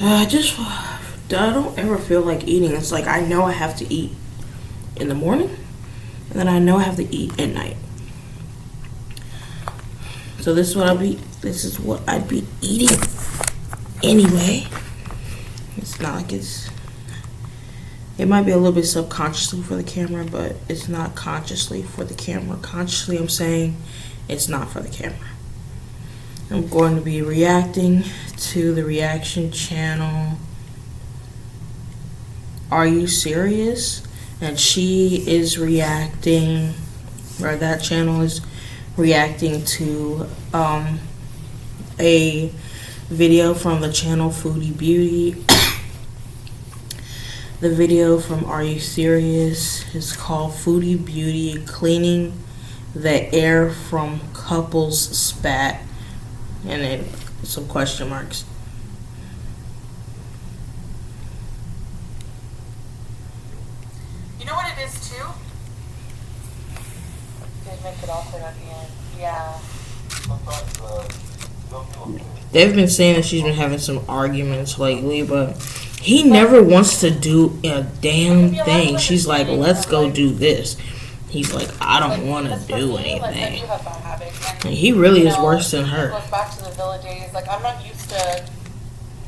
I don't ever feel like eating. It's like I know I have to eat in the morning, and then I know I have to eat at night. So this is what I'd be eating anyway. It's not like it might be a little bit subconsciously for the camera, but it's not consciously for the camera. Consciously, I'm saying it's not for the camera. I'm going to be reacting to the reaction channel Are You Serious? And she is reacting, or that channel is reacting to a video from the channel Foodie Beauty. The video from Are You Serious is called Foodie Beauty Cleaning the Air from Couples Spat, and then some question marks. You know what it is too? They make it awkward at the end. Yeah. They've been saying that she's been having some arguments lately, but he never wants to do a damn thing. She's like, let's go do this. He's like, I don't want to do anything. And he really is worse than her. It goes back to the villa days. Like, I'm not used to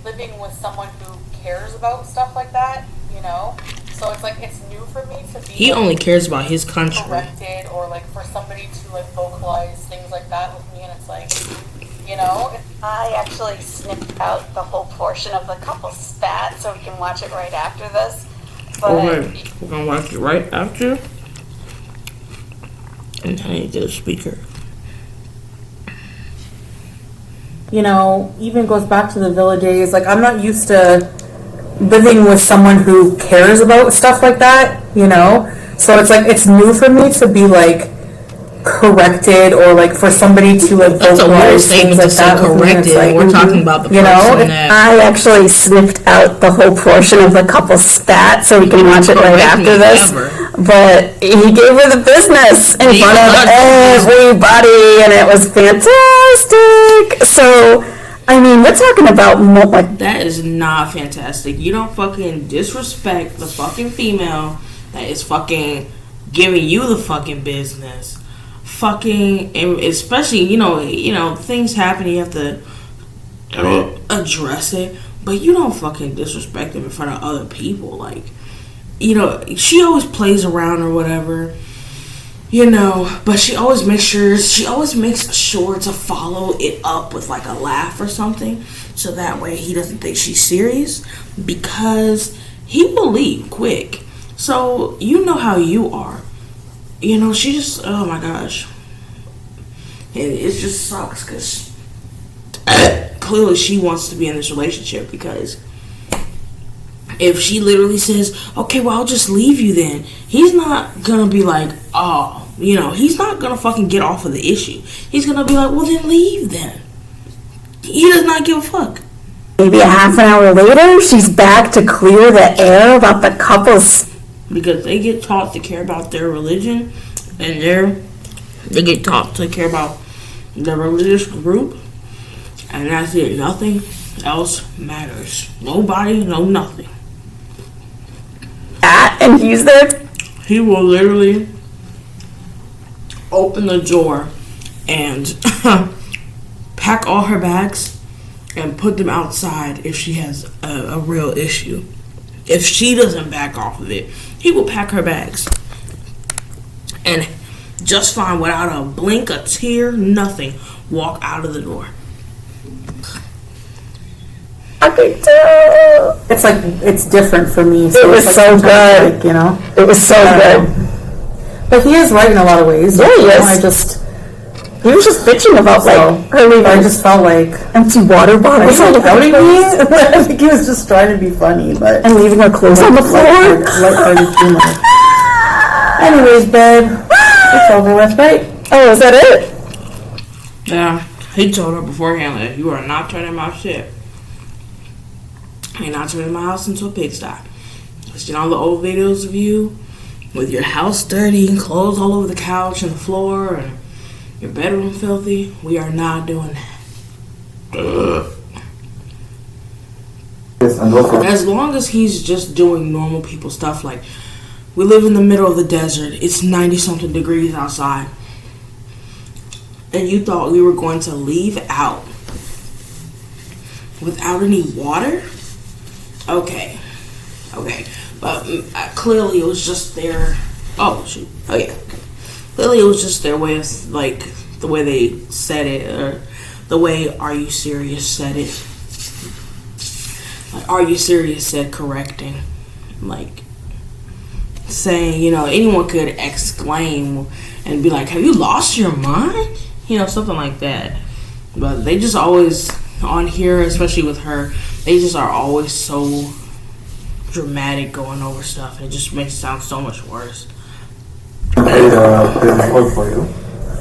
living with someone who cares about stuff like that, you know? So it's like, it's new for me to be. He only cares about his country. Corrected, or like for somebody to like vocalize things like that with me, and it's like, you know? I actually snipped out the whole portion of the couple spat so we can watch it right after this. But Okay, we're gonna watch it right after. And I need to get a speaker. You know, even goes back to the villa days. Like, I'm not used to living with someone who cares about stuff like that, you know? So it's like, it's new for me to be like corrected, or like for somebody to like vocalize things like that. Corrected. Like, we're talking about the person that I actually snipped out the whole portion of the couple spat so we can watch it right after this. But he gave her the business in front of everybody, and it was fantastic. So, I mean, we're talking about more like that is not fantastic. You don't fucking disrespect the fucking female that is fucking giving you the fucking business. Fucking, and especially, you know, things happen, you have to address it, but you don't fucking disrespect them in front of other people. Like, you know, she always plays around or whatever, you know, but she always makes sure to follow it up with like a laugh or something, so that way he doesn't think she's serious, because he will leave quick. So you know how you are. You know, she just, oh my gosh. It just sucks, because clearly she wants to be in this relationship, because if she literally says, okay, well, I'll just leave you then, he's not gonna be like, oh, you know, he's not gonna fucking get off of the issue. He's gonna be like, well, then leave then. He does not give a fuck. maybe a half an hour later, she's back to clear the air about the couples. Because they get taught to care about their religion, and they get taught to care about their religious group, and that's it. Nothing else matters. Nobody, no nothing. And he's there. He will literally open the door and pack all her bags and put them outside if she has a real issue. If she doesn't back off of it, he will pack her bags. And just fine, without a blink, a tear, nothing, walk out of the door. I could tell. It's like, it's different for me. So it was so good. Like, you know? It was so good. But he is right in a lot of ways. Yeah, he is. He was just bitching about, like, her leaving. I just felt like empty water bottles on the outing me. I think he was just trying to be funny, but and leaving her clothes on the floor. Lighthearted humor. Anyways, babe, it's over with, right? Oh, is that it? Yeah, he told her beforehand that you are not turning my shit. You're not turning my house into a pigsty. I've seen all the old videos of you with your house dirty, clothes all over the couch and the floor, and your bedroom filthy. We are not doing that. Yes, and also As long as he's just doing normal people stuff, like we live in the middle of the desert, it's 90-something degrees outside, and you thought we were going to leave out without any water? Okay. But clearly it was just their, oh shoot, oh yeah. Clearly it was just their way of, like, the way they said it, or the way Are You Serious said it. Like, Are You Serious said correcting. Like, saying, you know, anyone could exclaim and be like, have you lost your mind? You know, something like that. But they just always, on here, especially with her, they just are always so dramatic going over stuff. It just makes it sound so much worse. I played the code for you.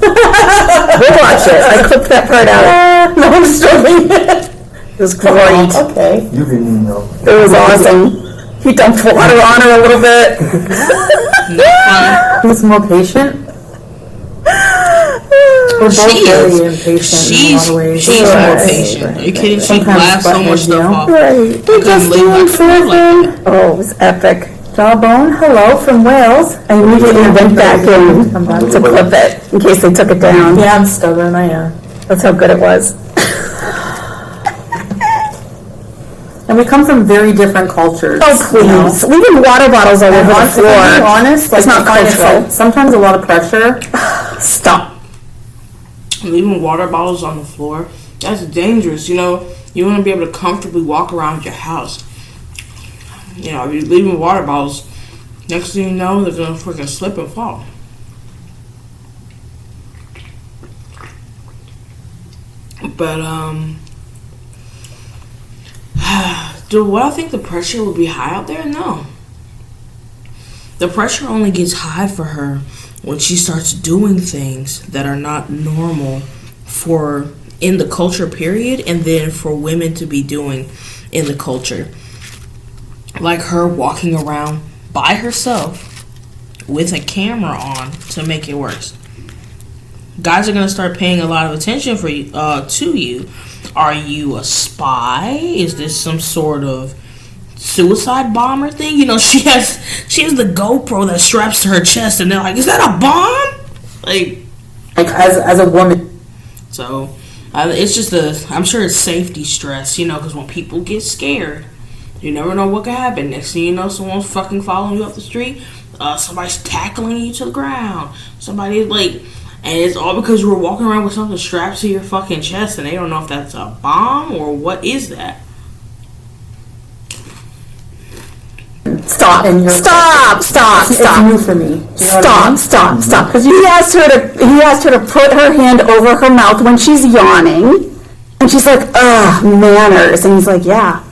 We'll watch it. I clipped that part out. No one's doing it. It was great. Okay. You didn't know. It was awesome. He dumped water on her a little bit. Who's more patient? We're both very impatient in a lot of ways. She's more patient. Are you kidding? She blasts so much stuff off. Right. He just doing something. Oh, it was epic. Jawbone, hello from Wales. I immediately went back in to clip it in case they took it down. Yeah, I'm stubborn, I am. That's how good it was. And we come from very different cultures. Oh, please. Leaving water bottles all over the To floor. be honest, like, It's not I find cultural. sometimes a lot of pressure. Stop. Leaving water bottles on the floor, that's dangerous. You know, you want to be able to comfortably walk around your house. You know, if you're leaving water bottles, next thing you know, they're going to freaking slip and fall. But, do I think the pressure will be high out there? No. The pressure only gets high for her when she starts doing things that are not normal for in the culture period, and then for women to be doing in the culture. Like her walking around by herself with a camera on to make it worse. Guys are gonna start paying a lot of attention for you, to you. Are you a spy? Is this some sort of suicide bomber thing? You know, she has the GoPro that straps to her chest, and they're like, "Is that a bomb?" Like as a woman. So it's just I'm sure it's safety stress, you know, because when people get scared, you never know what could happen. Next thing you know, someone's fucking following you up the street. Somebody's tackling you to the ground. Somebody's like, and it's all because you were walking around with something strapped to your fucking chest, and they don't know if that's a bomb or what is that. Stop. It's new for me. Stop. Because he asked her to put her hand over her mouth when she's yawning. And she's like, ugh, manners. And he's like, yeah.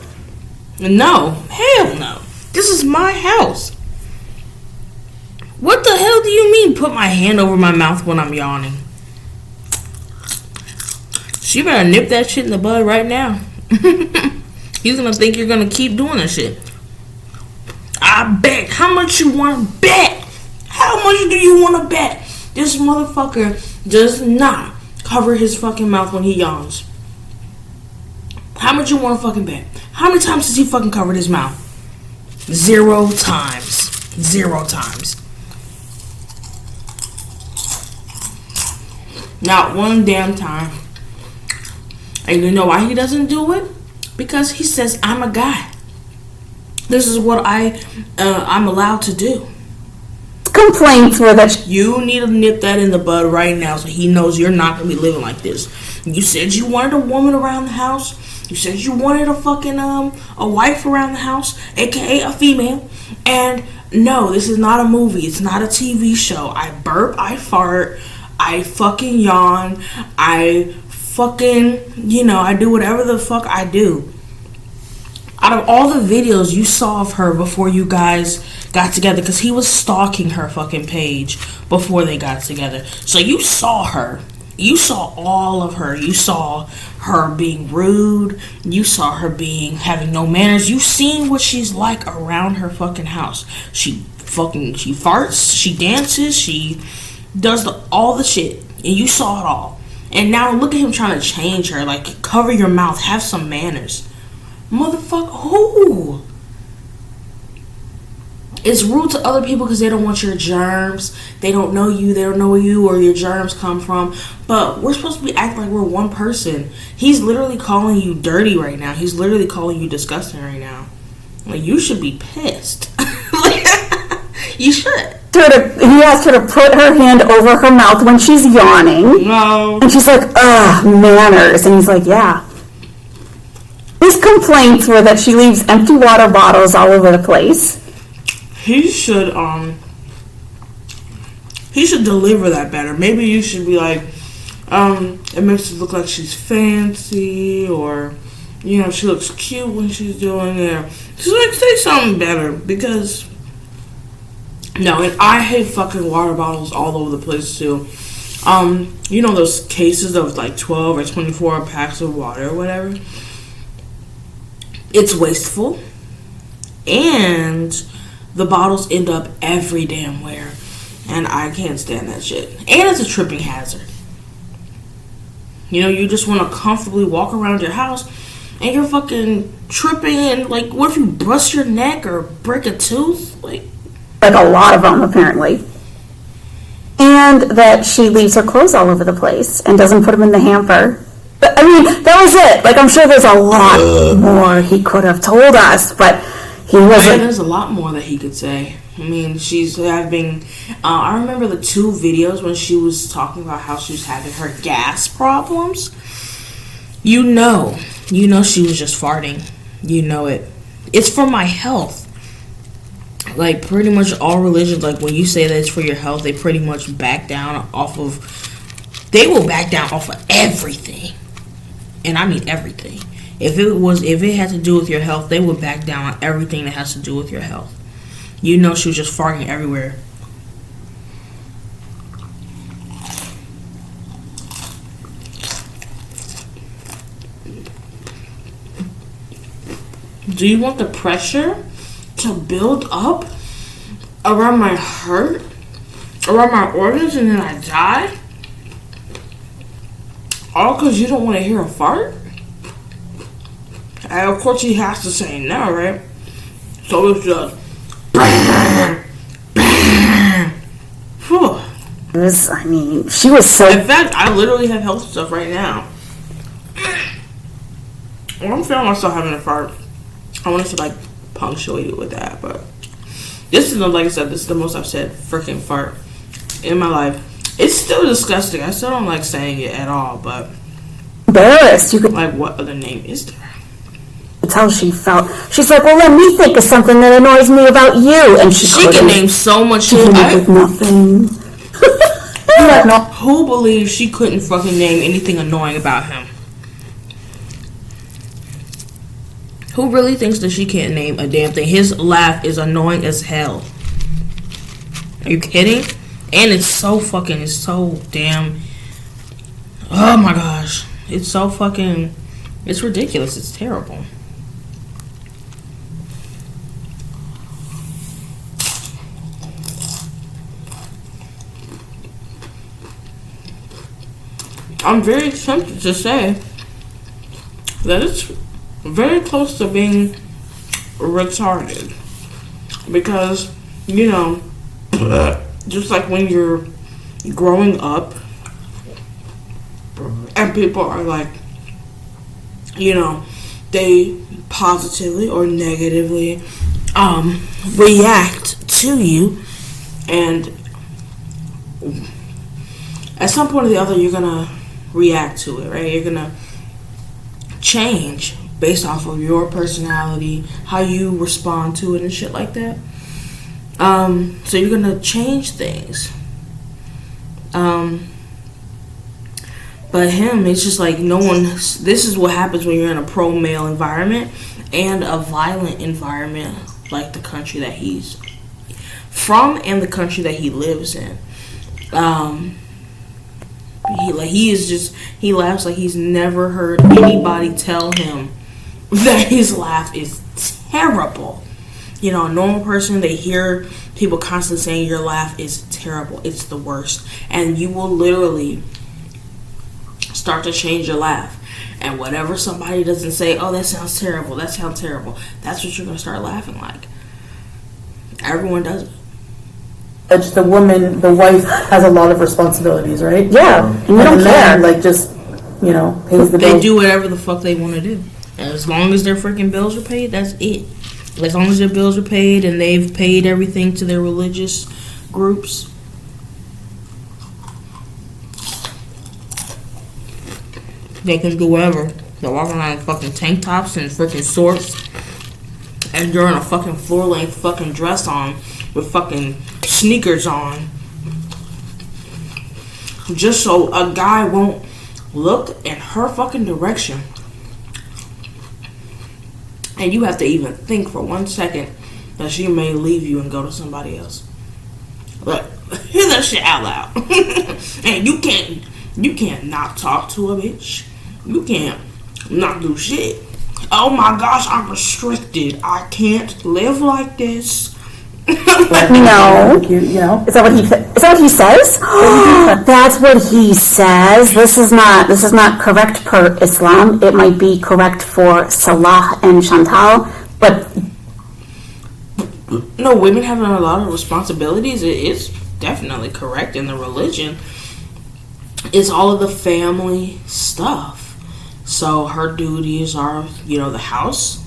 No. Hell no. This is my house. What the hell do you mean put my hand over my mouth when I'm yawning? She better nip that shit in the bud right now. He's gonna think you're gonna keep doing that shit. I bet. How much you want to bet? How much do you want to bet? This motherfucker does not cover his fucking mouth when he yawns. How much you want to fucking bet? How many times has he fucking covered his mouth? 0 times. 0 times. Not one damn time. And you know why he doesn't do it? Because he says, I'm a guy. This is what I'm allowed to do. Complaints were that You need to nip that in the bud right now so he knows you're not going to be living like this. You said you wanted a woman around the house. You said you wanted a fucking, a wife around the house, aka a female. And no, this is not a movie. It's not a TV show. I burp, I fart, I fucking yawn, I fucking, I do whatever the fuck I do. Out of all the videos you saw of her before you guys got together, because he was stalking her fucking page before they got together. So you saw her. You saw all of her. You saw her being rude. You saw her having no manners. You seen what she's like around her fucking house. She farts. She dances. She does all the shit. And you saw it all. And now look at him trying to change her. Like, cover your mouth. Have some manners. Motherfucker, who? It's rude to other people because they don't want your germs. They don't know you. They don't know where you or your germs come from. But we're supposed to be acting like we're one person. He's literally calling you dirty right now. He's literally calling you disgusting right now. Like, you should be pissed. You should. He asked her to put her hand over her mouth when she's yawning. No. And she's like, manners. And he's like, yeah. His complaints were that she leaves empty water bottles all over the place. He should deliver that better. Maybe you should be like, it makes it look like she's fancy, or, you know, she looks cute when she's doing it. Just like, say something better, because, no, and I hate fucking water bottles all over the place too. You know those cases of like 12 or 24 packs of water or whatever? It's wasteful, and the bottles end up every damn where, and I can't stand that shit. And it's a tripping hazard. You know, you just want to comfortably walk around your house, and you're fucking tripping, and like, what if you bust your neck or break a tooth? Like a lot of them, apparently. And that she leaves her clothes all over the place and doesn't put them in the hamper. But, I mean, that was it. Like, I'm sure there's a lot more he could have told us, but he wasn't. There's a lot more that he could say. I mean, she's having, I remember the 2 videos when she was talking about how she was having her gas problems. You know she was just farting. You know it. It's for my health. Like, pretty much all religions, like, when you say that it's for your health, they pretty much back down off of, they will back down off of everything. And I mean everything. If it had to do with your health, they would back down on everything that has to do with your health. You know she was just farting everywhere. Do you want the pressure to build up around my heart, around my organs, and then I die? All because you don't want to hear a fart? And of course he has to say no, right? So it's just It was, I mean, she was so... In fact, I literally have health stuff right now. Well, I'm feeling myself having a fart. I wanted to, like, punctuate it with that, but this is, like I said, this is the most I've said freaking fart in my life. It's still disgusting. I still don't like saying it at all, but... Embarrassed. You could... Like, what other name is there? That's how she felt. She's like, well, let me think of something that annoys me about you. And she can name so much shit. She came up with nothing. Who believes she couldn't fucking name anything annoying about him? Who really thinks that she can't name a damn thing? His laugh is annoying as hell. Are you kidding? And it's so damn... Oh my gosh. It's so fucking... It's ridiculous. It's terrible. I'm very tempted to say that it's very close to being retarded. Because, you know, just like when you're growing up and people are like, you know, they positively or negatively react to you, and at some point or the other you're gonna react to it, right? You're gonna change based off of your personality, how you respond to it and shit like that. So you're gonna change things. But him, it's just like no one... This is what happens when you're in a pro-male environment and a violent environment like the country that he's from and the country that he lives in. He laughs like he's never heard anybody tell him that his laugh is terrible. You know, a normal person, they hear people constantly saying your laugh is terrible. It's the worst. And you will literally start to change your laugh. And whatever somebody doesn't say, oh, that sounds terrible, that's what you're going to start laughing like. Everyone does it. It's the woman, the wife has a lot of responsibilities, right? Yeah, and you don't the care. man, like, just, pays the bills. They do whatever the fuck they want to do. And as long as their freaking bills are paid, that's it. As long as their bills are paid and they've paid everything to their religious groups, they can do whatever. They're walking around in fucking tank tops and freaking shorts and during a fucking floor-length fucking dress on with fucking sneakers on, just so a guy won't look in her fucking direction. And you have to even think for 1 second that she may leave you and go to somebody else. Look, hear that shit out loud. And you can't not talk to a bitch. You can't not do shit. Oh my gosh, I'm restricted. I can't live like this. No. Is that what he says? That's what he says. This is not correct per Islam. It might be correct for Salah and Chantal, but no, women having a lot of responsibilities. It is definitely correct in the religion. It's all of the family stuff. So her duties are, the house.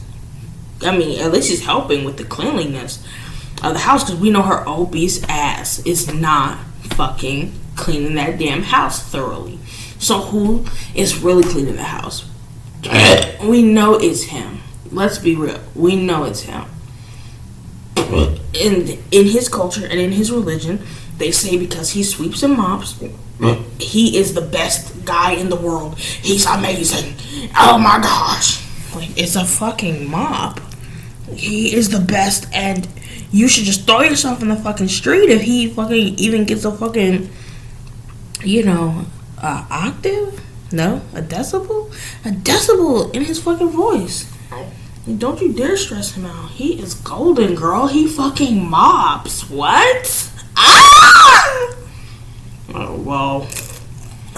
I mean, at least she's helping with the cleanliness of the house, because we know her obese ass is not fucking cleaning that damn house thoroughly. So who is really cleaning the house? We know it's him. Let's be real. We know it's him. In his culture and in his religion, they say because he sweeps and mops, he is the best guy in the world. He's amazing. Oh my gosh. Like, it's a fucking mop. He is the best, and you should just throw yourself in the fucking street if he fucking even gets a fucking, octave? No? A decibel? A decibel in his fucking voice. And don't you dare stress him out. He is golden, girl. He fucking mops. What? Ah! Oh, well.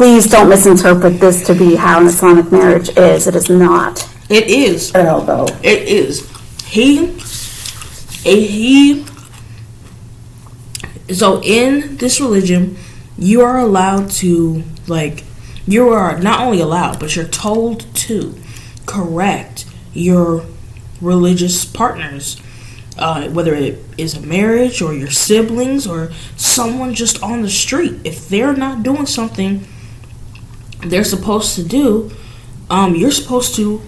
please don't misinterpret this to be how an Islamic marriage is. It is not. It is. Hell no. It is. So in this religion, you are allowed to, you are not only allowed, but you're told to correct your religious partners, whether it is a marriage or your siblings or someone just on the street. If they're not doing something they're supposed to do, you're supposed to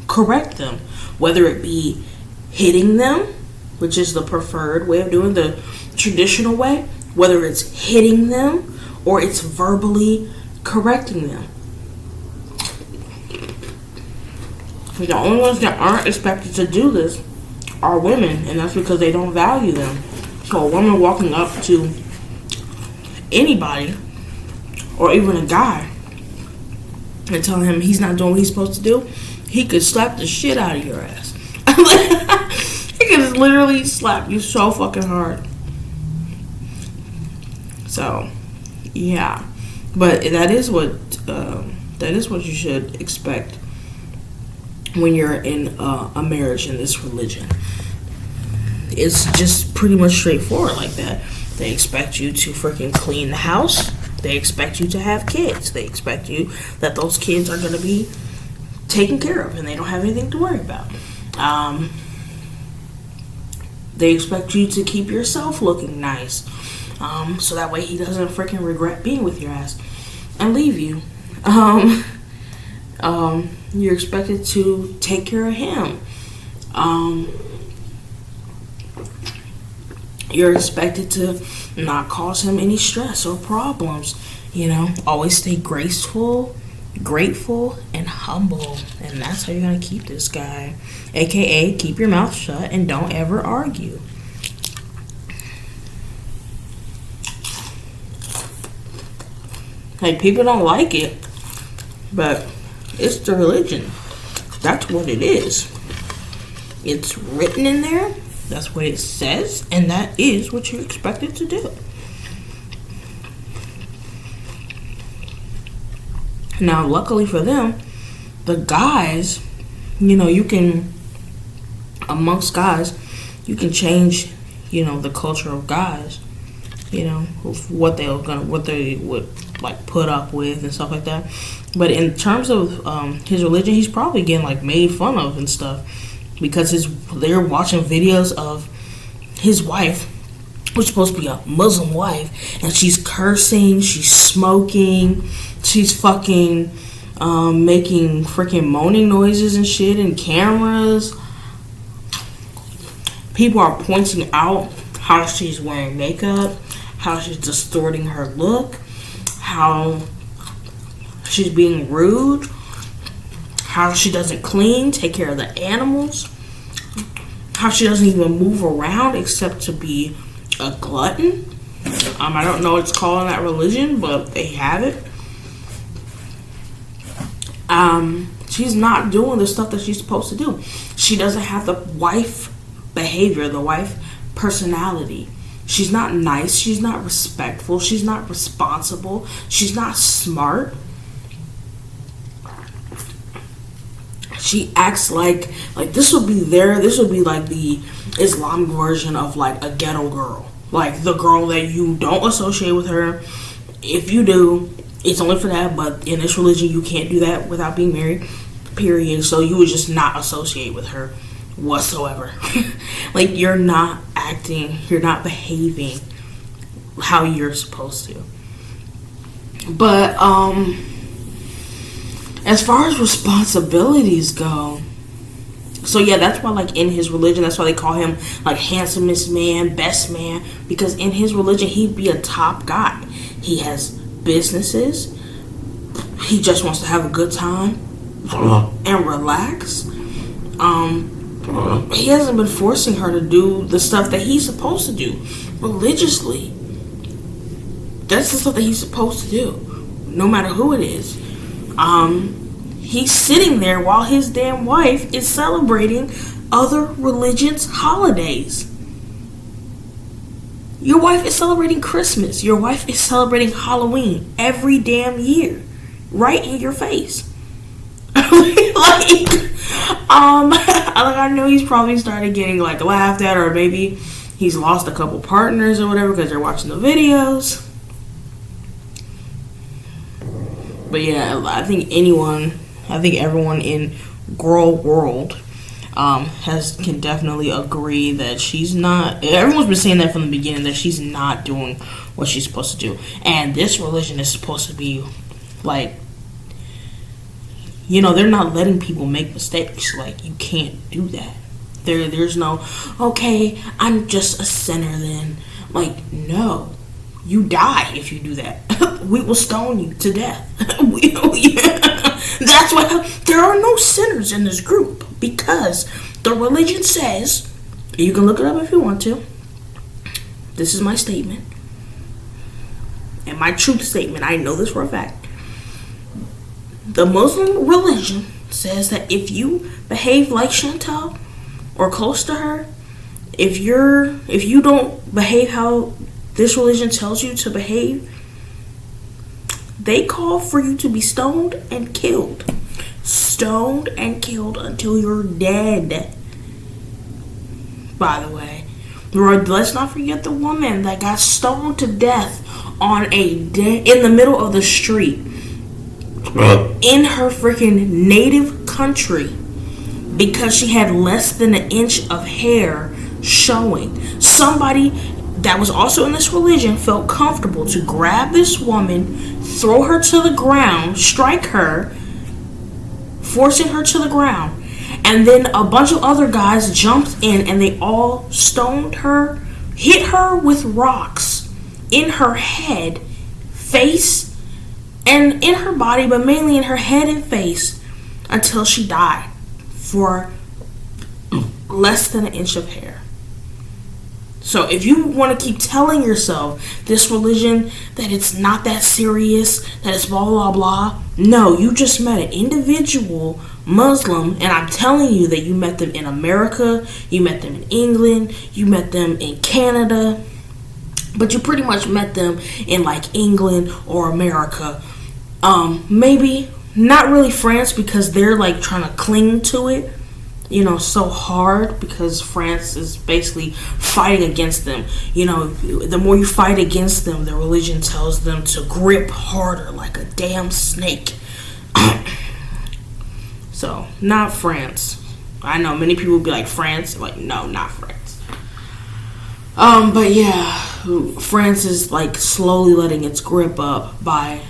correct them, whether it be hitting them, which is the preferred way of doing the traditional way, whether it's hitting them or it's verbally correcting them. The only ones that aren't expected to do this are women, and that's because they don't value them. So a woman walking up to anybody, or even a guy, and telling him he's not doing what he's supposed to do, he could slap the shit out of your ass. He could literally slap you so fucking hard. So, yeah. But that is what you should expect when you're in a marriage in this religion. It's just pretty much straightforward like that. They expect you to freaking clean the house. They expect you to have kids. They expect you that those kids are going to be taken care of and they don't have anything to worry about. They expect you to keep yourself looking nice, so that way he doesn't freaking regret being with your ass and leave you. You're expected to take care of him. You're expected to not cause him any stress or problems. Always stay graceful, grateful, and humble. And that's how you're going to keep this guy. AKA, keep your mouth shut and don't ever argue. People don't like it, but it's the religion. That's what it is. It's written in there. That's what it says, and that is what you're expected to do. Now, luckily for them, the guys, you can, amongst guys, you can change, the culture of guys, what they would like put up with and stuff like that. But in terms of his religion, he's probably getting like made fun of and stuff because they're watching videos of his wife, which is supposed to be a Muslim wife, and she's cursing, she's smoking, she's fucking making freaking moaning noises and shit in cameras. People are pointing out how she's wearing makeup, how she's distorting her look, how she's being rude, how she doesn't clean, take care of the animals, how she doesn't even move around except to be a glutton. I don't know what it's called in that religion, but they have it. She's not doing the stuff that she's supposed to do. She doesn't have the wife behavior, the wife personality. She's not nice, she's not respectful, she's not responsible, she's not smart. She acts like this would be like the Islamic version of like a ghetto girl. Like the girl that you don't associate with her. If you do, it's only for that, but in this religion you can't do that without being married, period. So you would just not associate with her whatsoever. Like you're not acting, you're not behaving how you're supposed to. But as far as responsibilities go, so yeah, that's why like in his religion, that's why they call him like handsomest man, best man, because in his religion he'd be a top guy. He has businesses, he just wants to have a good time and relax. He hasn't been forcing her to do the stuff that he's supposed to do religiously. That's the stuff that he's supposed to do, no matter who it is. He's sitting there while his damn wife is celebrating other religions' holidays. Your wife is celebrating Christmas. Your wife is celebrating Halloween every damn year, right in your face. I know he's probably started getting like laughed at, or maybe he's lost a couple partners or whatever because they're watching the videos. But yeah, I think everyone in girl world can definitely agree that she's not. Everyone's been saying that from the beginning, that she's not doing what she's supposed to do. And this religion is supposed to be like, they're not letting people make mistakes. Like, you can't do that. There's no, okay, I'm just a sinner then. Like, no. You die if you do that. We will stone you to death. That's why there are no sinners in this group, because the religion says, you can look it up if you want to, this is my statement, and my truth statement, I know this for a fact. The Muslim religion says that if you behave like Chantal or close to her, if you don't behave how this religion tells you to behave, they call for you to be stoned and killed. Stoned and killed until you're dead. By the way, let's not forget the woman that got stoned to death in the middle of the street in her freaking native country because she had less than an inch of hair showing. Somebody that was also in this religion felt comfortable to grab this woman, throw her to the ground, strike her, forcing her to the ground, and then a bunch of other guys jumped in and they all stoned her, hit her with rocks in her head, face, and in her body, but mainly in her head and face, until she died for less than an inch of hair. So if you want to keep telling yourself this religion that it's not that serious, that it's blah blah blah, no, you just met an individual Muslim, and I'm telling you that you met them in America, you met them in England, you met them in Canada, but you pretty much met them in like England or America. Maybe not really France because they're like trying to cling to it, so hard because France is basically fighting against them. The more you fight against them, the religion tells them to grip harder like a damn snake. So, not France. I know many people would be like, France? Like, no, not France. But yeah, France is like slowly letting its grip up by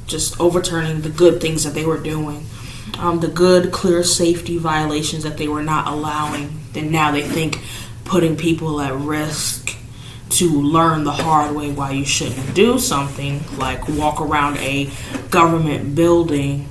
just overturning the good things that they were doing. The good, clear safety violations that they were not allowing. Then now they think putting people at risk to learn the hard way why you shouldn't do something, like walk around a government building.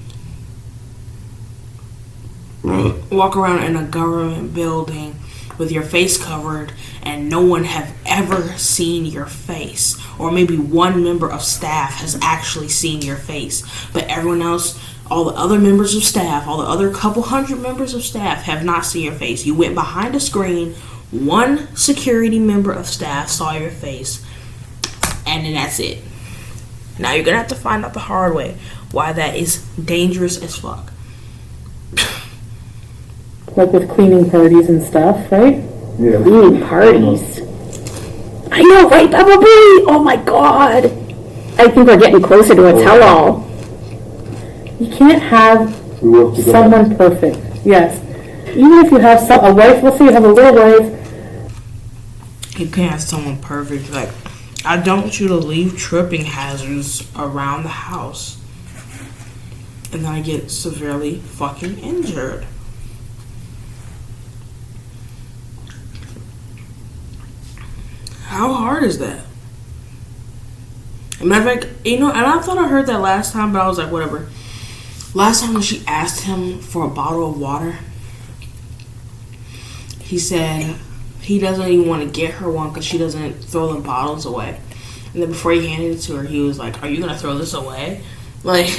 Walk around in a government building with your face covered and no one have ever seen your face, or maybe one member of staff has actually seen your face, but everyone else, all the other members of staff, all the other couple hundred members of staff have not seen your face. You went behind a screen, one security member of staff saw your face, and then that's it. Now you're gonna have to find out the hard way why that is dangerous as fuck. Like with cleaning parties and stuff, right? Yeah. Cleaning parties. I know, right, Bubba Boo? Oh my god. I think we're getting closer to a tell-all. You can't have We work together. someone perfect. Yes. Even if you have a wife, let's say you have a little wife. You can't have someone perfect. Like, I don't want you to leave tripping hazards around the house. And then I get severely fucking injured. How hard is that? Matter of fact, and I thought I heard that last time, but I was like, whatever. Last time when she asked him for a bottle of water, he said he doesn't even want to get her one because she doesn't throw the bottles away. And then before he handed it to her, he was like, "Are you gonna throw this away?" Like,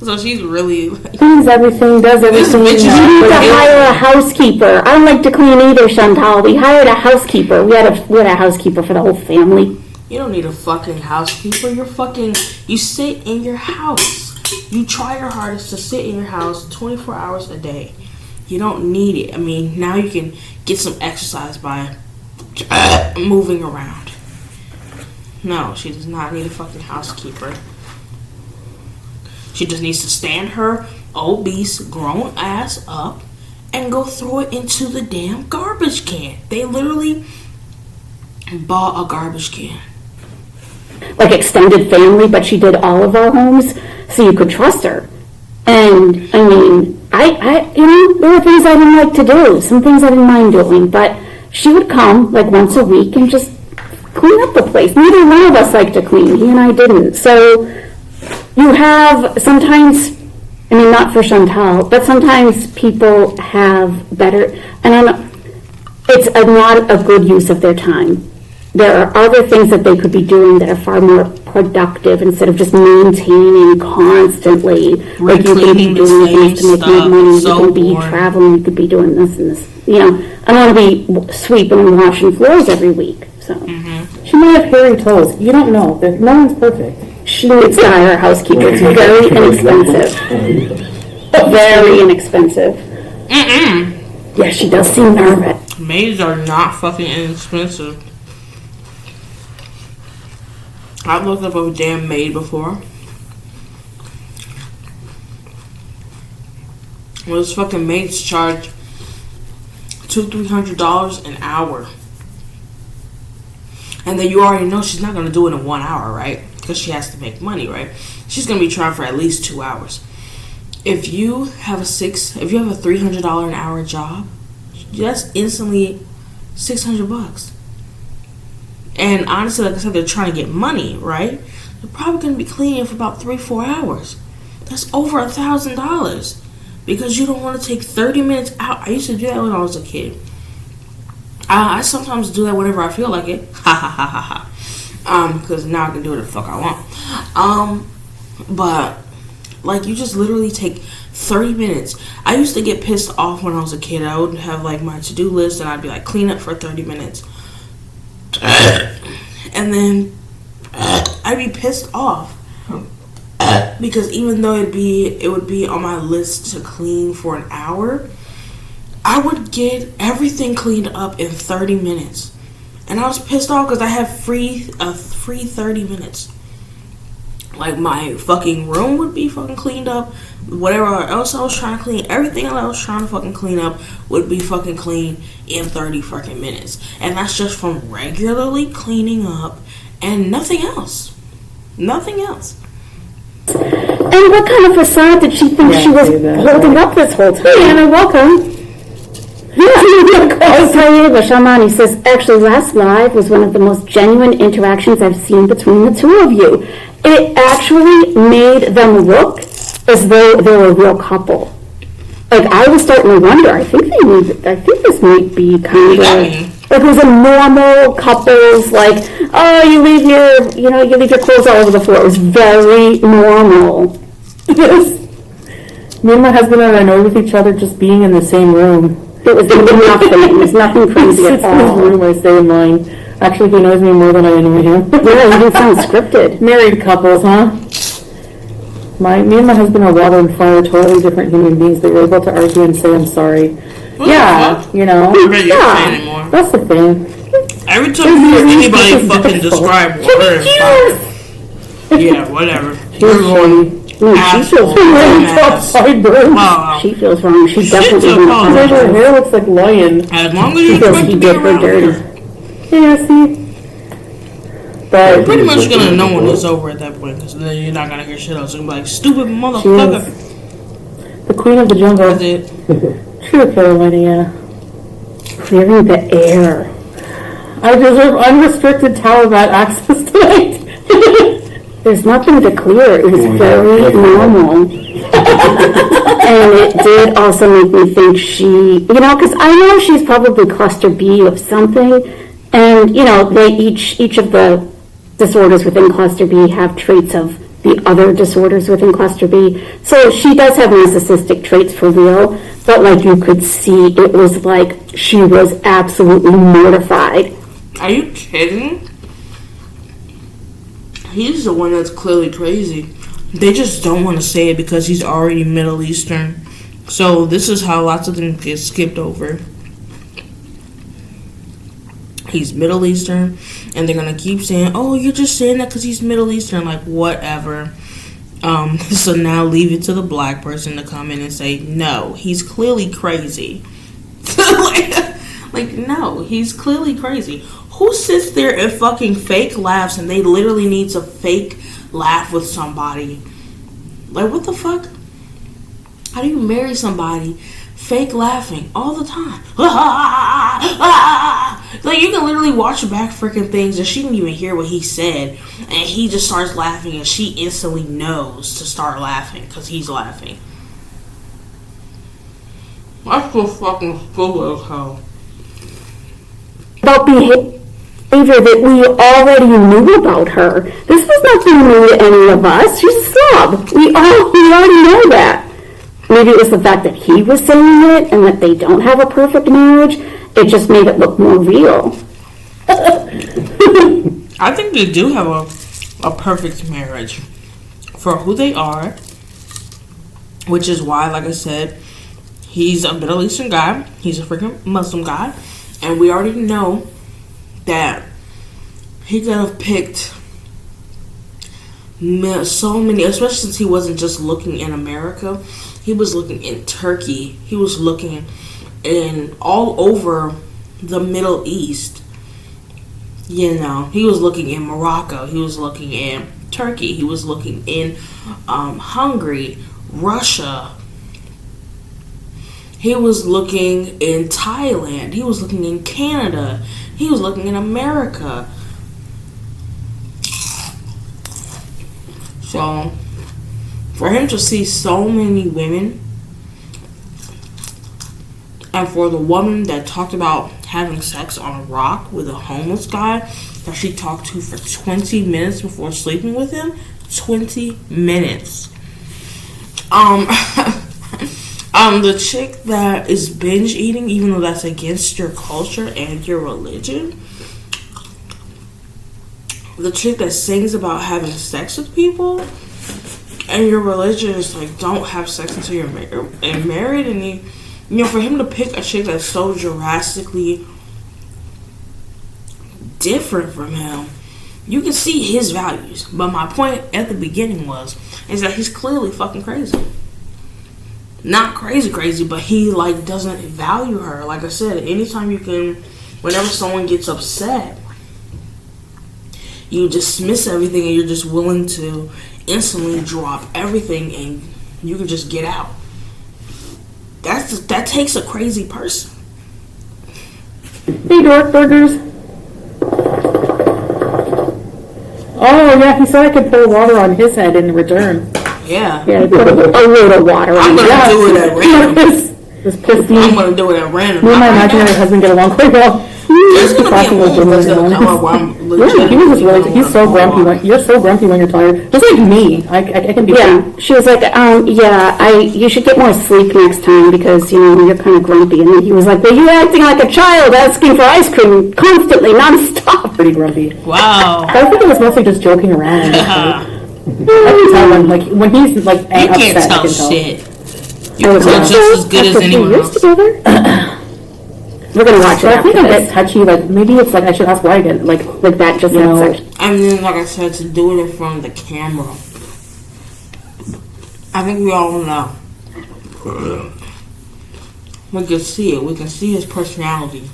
so she's really like, Cleans everything, does everything. You need to hire a housekeeper. I don't like to clean either, Chantal. We hired a housekeeper. We had a housekeeper for the whole family. you don't need a fucking housekeeper. You sit in your house. You try your hardest to sit in your house 24 hours a day. You don't need it. I mean, now you can get some exercise by moving around. No, she does not need a fucking housekeeper. She just needs to stand her obese, grown ass up and go throw it into the damn garbage can. They literally bought a garbage can. Like extended family, but she did all of our homes, so you could trust her. And I mean, there were things I didn't like to do, some things I didn't mind doing, but she would come like once a week and just clean up the place. Neither one of us liked to clean. He and I didn't. So you have sometimes, I mean, not for Chantal, but sometimes people have better, and it's not a good use of their time. There are other things that they could be doing that are far more productive instead of just maintaining constantly. Like you could be doing things to make more money, you could be traveling, you could be doing this and this. I don't want to be sweeping and washing floors every week. So She might have hairy toes. You don't know. No one's perfect. she needs to hire a housekeeper. It's very inexpensive. Very inexpensive. Yeah, she does seem nervous. Maids are not fucking inexpensive. I've looked up a damn maid before. Well, this fucking maids charge $200-$300 an hour. And then you already know she's not going to do it in 1 hour, right? Because she has to make money, right? She's going to be trying for at least 2 hours. If you have a $300 an hour job, that's instantly $600. And honestly, like I said, they're trying to get money, right? They're probably going to be cleaning for about 3-4 hours. That's over $1,000 because you don't want to take 30 minutes out. I used to do that when I was a kid. I sometimes do that whenever I feel like it. Ha ha ha ha ha. Because now I can do what the fuck I want. But like you just literally take 30 minutes. I used to get pissed off when I was a kid. I would have like my to-do list and I'd be like clean up for 30 minutes. And then I'd be pissed off because even though it would be on my list to clean for an hour, I would get everything cleaned up in 30 minutes. And I was pissed off because I had free 30 minutes. Like, my fucking room would be fucking cleaned up. Whatever else I was trying to clean, everything I was trying to fucking clean up would be fucking clean in 30 fucking minutes. And that's just from regularly cleaning up and nothing else. Nothing else. And what kind of facade did she think she was holding up this whole time? Hey, Anna, welcome. Shamani says, actually, last live was one of the most genuine interactions I've seen between the two of you. It actually made them look as though they were a real couple. Like, I was starting to wonder, I think this might be kind of like it was a normal couples, like, oh, you leave your clothes all over the floor. It was very normal. Yes. Me and my husband are annoyed with each other just being in the same room. It was nothing. It was nothing crazy at all. He sits in his room, I stay in mine. Actually, he knows me more than I annoy him. Yeah, you sound scripted. Married couples, huh? Me and my husband are water and fire, totally different human beings. They're able to argue and say, I'm sorry. Yeah, you know. Yeah, that's the thing. Every time you hear anybody fucking describe water and fire, yeah, whatever. You're going... she feels wrong. She feels wrong. She definitely apologize. Her hair looks like lion. As long as you expect to be around dirty. Yeah, see? But you're pretty much gonna know when it's over at that point, because then you're not gonna hear shit else. You're gonna be like, stupid motherfucker. The queen of the jungle. That's it. True, Carolina, yeah. Clearing the air. I deserve unrestricted Taliban access tonight. There's nothing to clear. It was very normal. And it did also make me think because I know she's probably cluster B of something. And, each of the disorders within cluster B have traits of the other disorders within cluster B. So she does have narcissistic traits for real. But, like, you could see it was like she was absolutely mortified. Are you kidding? He's the one that's clearly crazy. They just don't want to say it because he's already Middle Eastern. So this is how lots of them get skipped over. He's Middle Eastern, and they're going to keep saying, oh, you're just saying that because he's Middle Eastern. Like, whatever. So now leave it to the black person to come in and say, no, he's clearly crazy. like, no, he's clearly crazy. Who sits there and fucking fake laughs and they literally need to fake laugh with somebody? Like, what the fuck? How do you marry somebody fake laughing all the time? Like, you can literally watch back freaking things and she didn't even hear what he said. And he just starts laughing and she instantly knows to start laughing because he's laughing. That's so fucking stupid as hell. About behavior that we already knew about her. This was nothing new to any of us. She's a slob. We already know that. Maybe it was the fact that he was saying it and that they don't have a perfect marriage. It just made it look more real. I think they do have a perfect marriage for who they are, which is why, like I said, he's a Middle Eastern guy. He's a freaking Muslim guy. And we already know that he could have picked so many, especially since he wasn't just looking in America. He was looking in Turkey. He was looking in all over the Middle East. He was looking in Morocco. He was looking in Turkey. He was looking in Hungary, Russia. He was looking in Thailand. He was looking in Canada. He was looking in America. So, for him to see so many women, and for the woman that talked about having sex on a rock with a homeless guy that she talked to for 20 minutes before sleeping with him, 20 minutes. The chick that is binge eating, even though that's against your culture and your religion, the chick that sings about having sex with people, and your religion is like, don't have sex until you're married, and for him to pick a chick that's so drastically different from him, you can see his values. But my point at the beginning is that he's clearly fucking crazy. Not crazy, but he like doesn't value her. Like I said, whenever someone gets upset, you dismiss everything and you're just willing to instantly drop everything and you can just get out. That takes a crazy person. Hey, Dork Burgers. Oh, yeah, he said I could pour water on his head in return. Yeah. Yeah, put a load of water I'm on going to do it at random. This pussy. I'm going to do it at random. Me and my imaginary husband get along quite well. There's going to be a moment that's going to come up where I'm Yeah, he was just really, he's so grumpy. You're so grumpy when you're tired. Just like me. I can be Yeah, she was like, you should get more sleep next time because, you're kind of grumpy. And then he was like, well, you're acting like a child asking for ice cream constantly, nonstop. pretty grumpy. Wow. But I think it was mostly just joking around. I can tell when he's like You upset. can't I tell can tell. shit. You can tell just as good as anyone else. We're gonna watch it But I after think I this. get touchy. Like maybe it's like I should ask why again. Like That just You know, that section. I mean, like I said, to do it in front of the camera. I think we all know. We can see it. We can see his personality.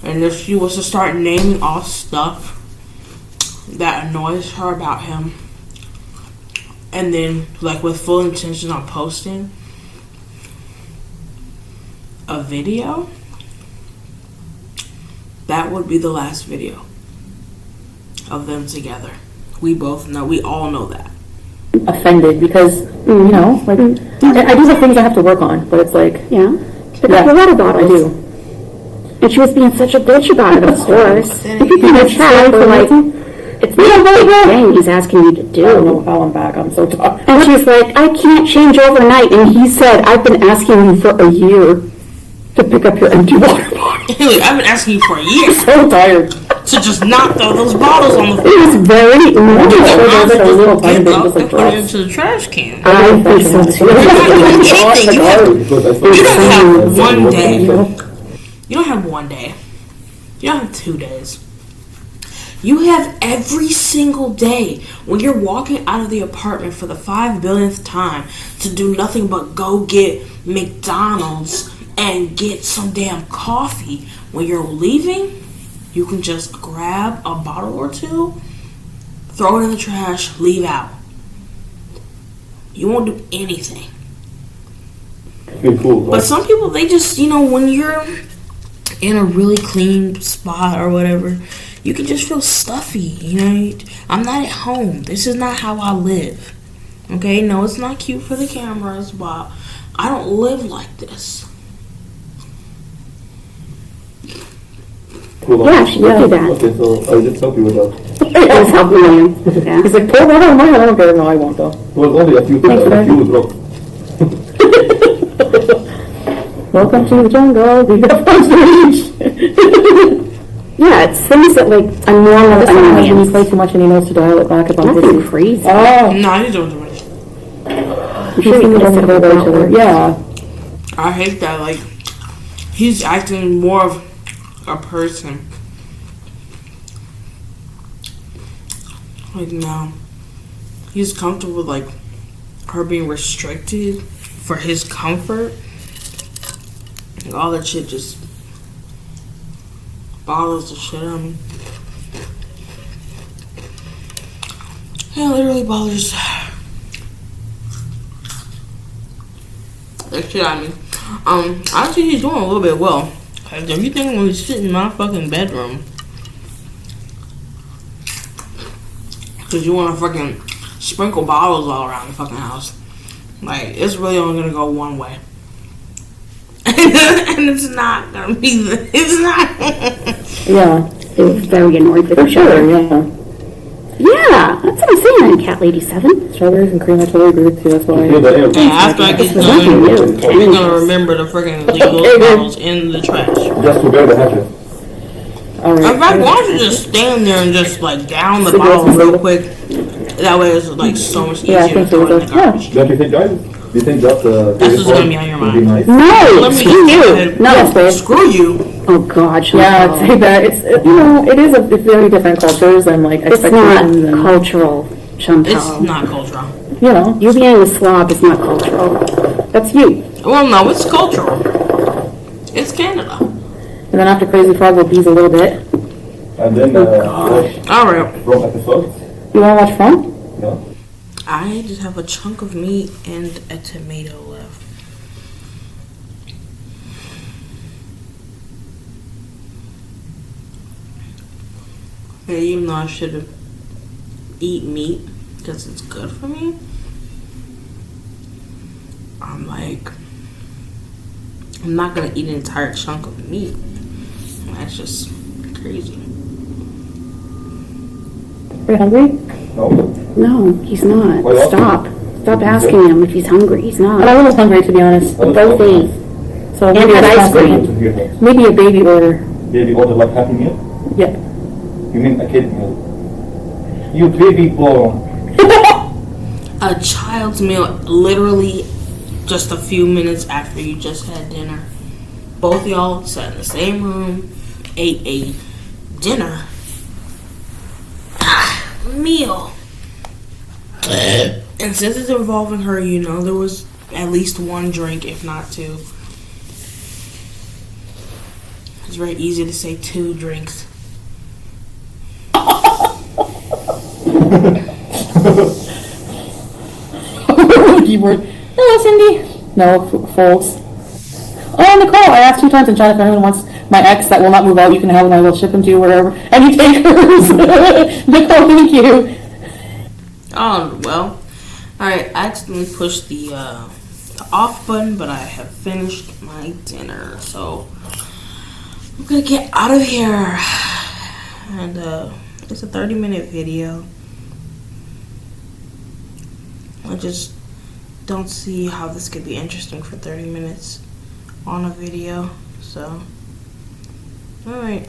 And if she was to start naming off stuff that annoys her about him, and then, like, with full intention on posting a video, that would be the last video of them together. We all know that. offended because like I do have things I have to work on, but it's like Yeah. Pick up your water bottles. I do. And she was being such a bitch about it, of course. then You can have chat for like, it's not a big thing he's asking you to I don't do. know how I'm back. I'm so tired. And she's like, I can't change overnight. And he said, I've been asking you for a year to pick up your empty water bottle. I've been asking you for a year So tired. to just not throw those bottles on the It was very normal. Sure, there's like a little tiny bit, up just like and put it drops. into the trash can. I think so too. You don't have one day. You don't have one day. You don't have 2 days. You have every single day when you're walking out of the apartment for the 5 billionth time to do nothing but go get McDonald's and get some damn coffee. When you're leaving, you can just grab a bottle or two, throw it in the trash, leave out. You won't do anything. Cool, But some people, they just, when you're in a really clean spot or whatever, you can just feel stuffy. I'm not at home. This is not how I live. Okay? No, it's not cute for the cameras, but I don't live like this. Cool. Yeah, she did do that. Okay, so I just help you with that. It was helping me. Yeah. He's like, pour water on my head. I don't care. No, I won't though. Well, only a few things. A few drops. Welcome to the jungle. We got fun to reach. Yeah, it's things that like a normal When you annoyance. play too much and he knows to dial it back if I'm Nothing busy. crazy. Oh, No, he's doing too much. I'm sure you could have said over about each other. Yeah. I hate that. Like, he's acting more of a person. Like, no. He's comfortable with, like, her being restricted for his comfort. Like, all that shit just bothers the shit out of me. Yeah, it literally bothers the shit out of me. Actually, he's doing a little bit well. Like, if you think when we sit in my fucking bedroom, because you want to fucking sprinkle bottles all around the fucking house, like, it's really only gonna go one way. And it's not gonna be it's not. Yeah. It was very annoyed with For each sure, other. yeah. Yeah, that's what I'm saying on Cat Lady 7. Strawberries and cream, I totally agree with you. That's why. Yeah, the air. Yeah, after I get done, Nothing new. we're gonna remember to freaking leave those bottles in the trash. Just to bear the hatchet. All right. In fact, why don't you just stand there and just like down the bottles real quick? That way it's like so much easier Yeah, I to think throw so. it in the garbage. Don't you think, guys? Do you think that That's what's gonna be on your would be mind. nice? No, Let me screw go you. ahead. No, Yes, babe. Screw you. Oh God, Chantal. Yeah, I'd say that. It is a very different cultures and like It's not expectations and, cultural, Chantal. It's not cultural. you know. You being a slob is not cultural. That's you. Well, no, it's cultural. It's Canada. And then after Crazy Frog, we'll bees a little bit. And then, watch All right. from episodes? You want to watch From? No? I just have a chunk of meat and a tomato left. And even though I shouldn't eat meat because it's good for me, I'm like, I'm not gonna eat an entire chunk of meat. That's just crazy. Are you hungry? No? No, he's not. Why not? Stop asking him if he's hungry. He's I'm not. a little hungry, to be honest. Both ate. So And maybe had I'll ice try cream. something. To hear that. Maybe a baby order. Baby order like Happy Meal? Yep. You mean a kid meal? You baby boy. A child's meal, literally just a few minutes after you just had dinner. Both y'all sat in the same room, ate a dinner meal. And since it's involving her, you know, there was at least one drink, if not two. It's very easy to say 2 drinks. Keyboard. Hello, Cindy. No, folds. Oh, Nicole, I asked 2 times in chat if anyone wants my ex that will not move out. You can have him. I will ship him to you wherever. And you take hers. Nicole, thank you. Oh, well. Alright, I accidentally pushed the off button, but I have finished my dinner. So, I'm gonna get out of here. And it's a 30-minute video. I just don't see how this could be interesting for 30 minutes on a video. So, alright.